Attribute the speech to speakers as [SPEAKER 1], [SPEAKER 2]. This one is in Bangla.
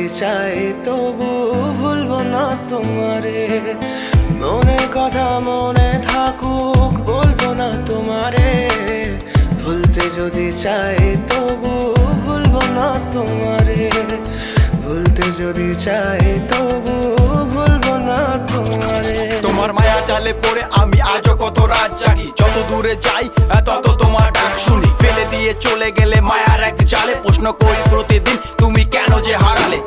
[SPEAKER 1] যদি চাই তবু ভুলবো না তোমারে। মনের কথা মনে থাকুক বলবো না তোমারে। ভুলতে যদি চাই তবু ভুলবো না তোমারে। ভুলতে যদি চাই তবু ভুলবো না তোমারে।
[SPEAKER 2] তোমার মায়া জালে পড়ে আমি আজও কত রাত জাগি, যত দূরে যাই তত তোমার ডাক শুনি। ফেলে দিয়ে চলে গেলে মায়ার এক জালে প্রশ্ন করি প্রতিদিন, তুমি কেন যে হারালে।